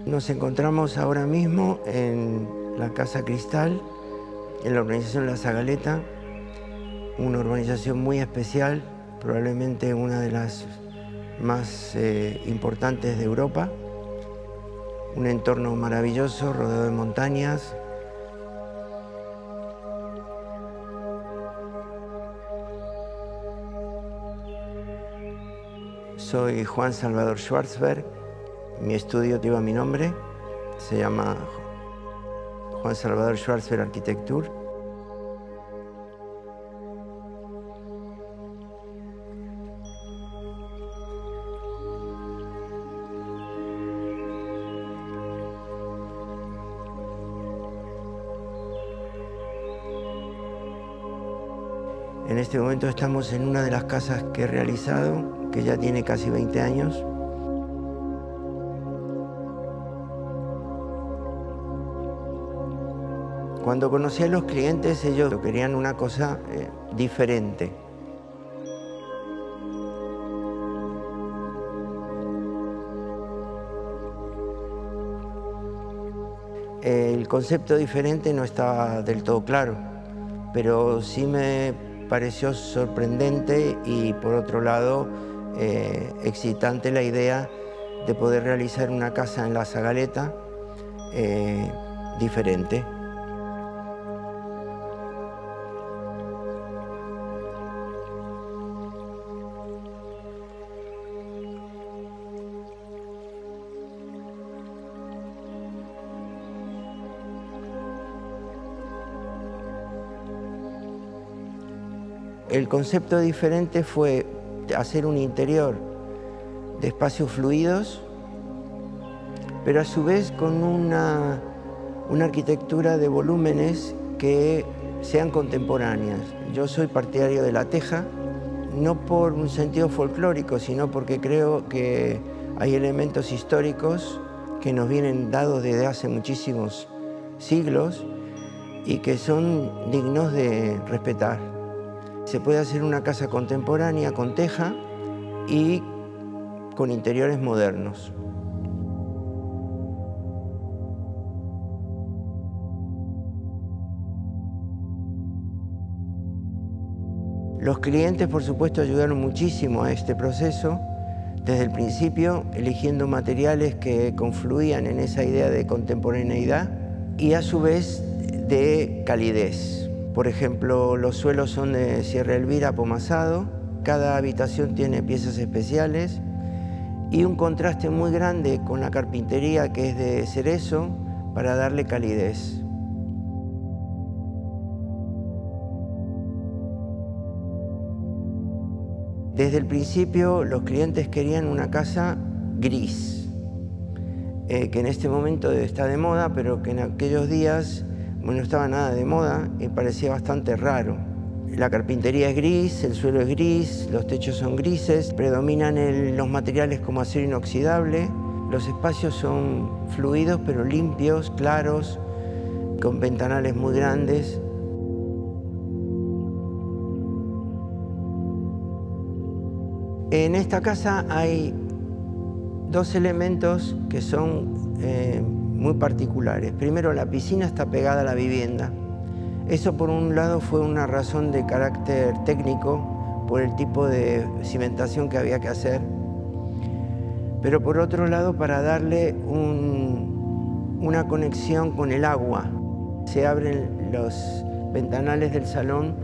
Nos encontramos ahora mismo en la Casa Cristal, en la urbanización La Zagaleta, una urbanización muy especial, probablemente una de las más importantes de Europa. Un entorno maravilloso, rodeado de montañas. Soy Juan Salvador Schwarzberg. Mi estudio lleva mi nombre. Se llama Juan Salvador Schwarzberg Arquitecture. En este momento estamos en una de las casas que he realizado, que ya tiene casi 20 años. Cuando conocí a los clientes, ellos querían una cosa diferente. El concepto diferente no estaba del todo claro, pero sí me pareció sorprendente y, por otro lado, excitante la idea de poder realizar una casa en La Zagaleta diferente. El concepto diferente fue hacer un interior de espacios fluidos, pero a su vez con una arquitectura de volúmenes que sean contemporáneas. Yo soy partidario de la teja, no por un sentido folclórico, sino porque creo que hay elementos históricos que nos vienen dados desde hace muchísimos siglos y que son dignos de respetar. Se puede hacer una casa contemporánea con teja y con interiores modernos. Los clientes, por supuesto, ayudaron muchísimo a este proceso, desde el principio, eligiendo materiales que confluían en esa idea de contemporaneidad y, a su vez, de calidez. Por ejemplo, los suelos son de Sierra Elvira apomazado, cada habitación tiene piezas especiales y un contraste muy grande con la carpintería, que es de cerezo, para darle calidez. Desde el principio los clientes querían una casa gris, que en este momento está de moda, pero que en aquellos días no estaba nada de moda y parecía bastante raro. La carpintería es gris, el suelo es gris, los techos son grises, predominan los materiales como acero inoxidable, los espacios son fluidos pero limpios, claros, con ventanales muy grandes. En esta casa hay dos elementos que son muy particulares. Primero, la piscina está pegada a la vivienda. Eso, por un lado, fue una razón de carácter técnico por el tipo de cimentación que había que hacer, pero por otro lado, para darle una conexión con el agua. Se abren los ventanales del salón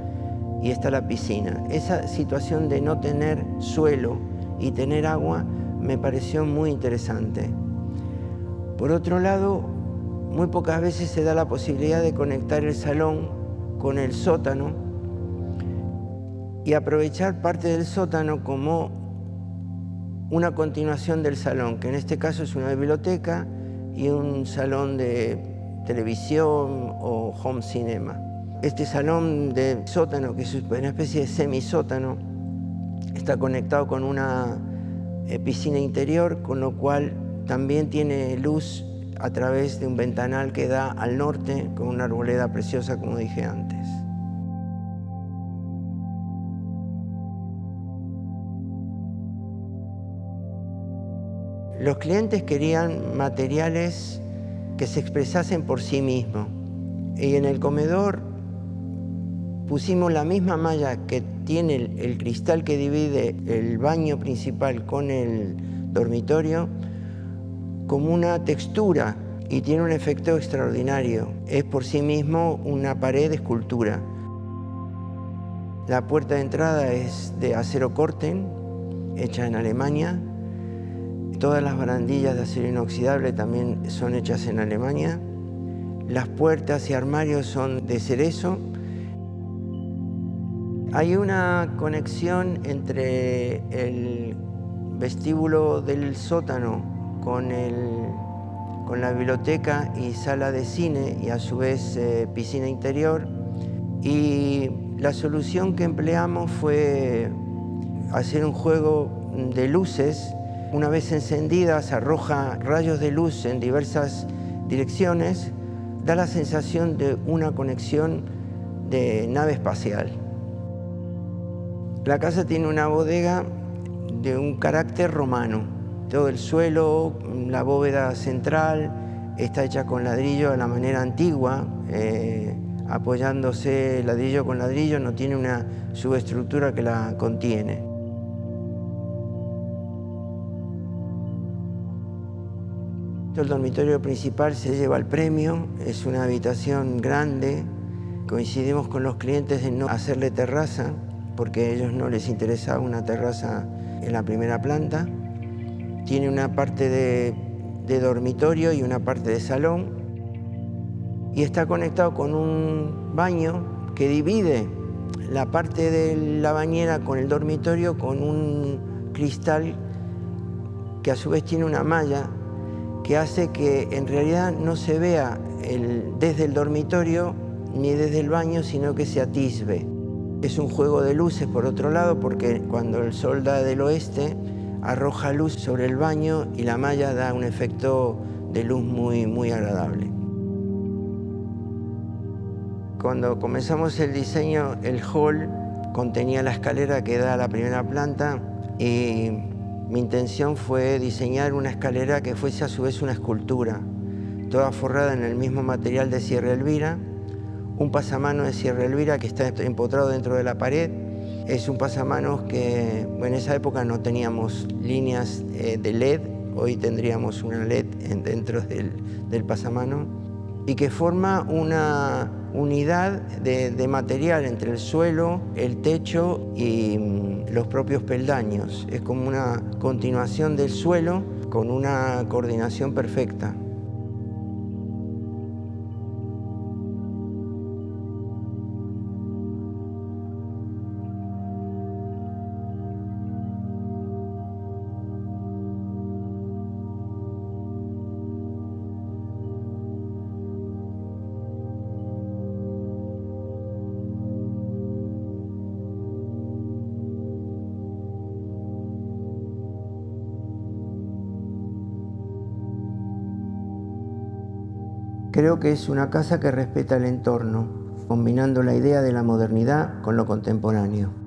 y está la piscina. Esa situación de no tener suelo y tener agua me pareció muy interesante. Por otro lado, muy pocas veces se da la posibilidad de conectar el salón con el sótano y aprovechar parte del sótano como una continuación del salón, que en este caso es una biblioteca y un salón de televisión o home cinema. Este salón de sótano, que es una especie de semisótano, está conectado con una piscina interior, con lo cual también tiene luz a través de un ventanal que da al norte, con una arboleda preciosa, como dije antes. Los clientes querían materiales que se expresasen por sí mismos. Y en el comedor pusimos la misma malla que tiene el cristal que divide el baño principal con el dormitorio, como una textura, y tiene un efecto extraordinario. Es por sí mismo una pared de escultura. La puerta de entrada es de acero Corten, hecha en Alemania. Todas las barandillas de acero inoxidable también son hechas en Alemania. Las puertas y armarios son de cerezo. Hay una conexión entre el vestíbulo del sótano con la biblioteca y sala de cine, y a su vez piscina interior. Y la solución que empleamos fue hacer un juego de luces. Una vez encendidas, arroja rayos de luz en diversas direcciones. Da la sensación de una conexión de nave espacial. La casa tiene una bodega de un carácter romano. Todo el suelo, la bóveda central, está hecha con ladrillo a la manera antigua, apoyándose ladrillo con ladrillo, no tiene una subestructura que la contiene. El dormitorio principal se lleva el premio, es una habitación grande. Coincidimos con los clientes en no hacerle terraza, porque a ellos no les interesaba una terraza en la primera planta. Tiene una parte de dormitorio y una parte de salón, y está conectado con un baño que divide la parte de la bañera con el dormitorio con un cristal que a su vez tiene una malla que hace que en realidad no se vea desde el dormitorio ni desde el baño, sino que se atisbe. Es un juego de luces, por otro lado, porque cuando el sol da del oeste, arroja luz sobre el baño y la malla da un efecto de luz muy, muy agradable. Cuando comenzamos el diseño, el hall contenía la escalera que da a la primera planta, y mi intención fue diseñar una escalera que fuese a su vez una escultura, toda forrada en el mismo material de Sierra Elvira, un pasamanos de Sierra Elvira que está empotrado dentro de la pared. Es un pasamanos que en esa época no teníamos líneas de LED, hoy tendríamos una LED dentro del pasamanos, y que forma una unidad de material entre el suelo, el techo y los propios peldaños. Es como una continuación del suelo con una coordinación perfecta. Creo que es una casa que respeta el entorno, combinando la idea de la modernidad con lo contemporáneo.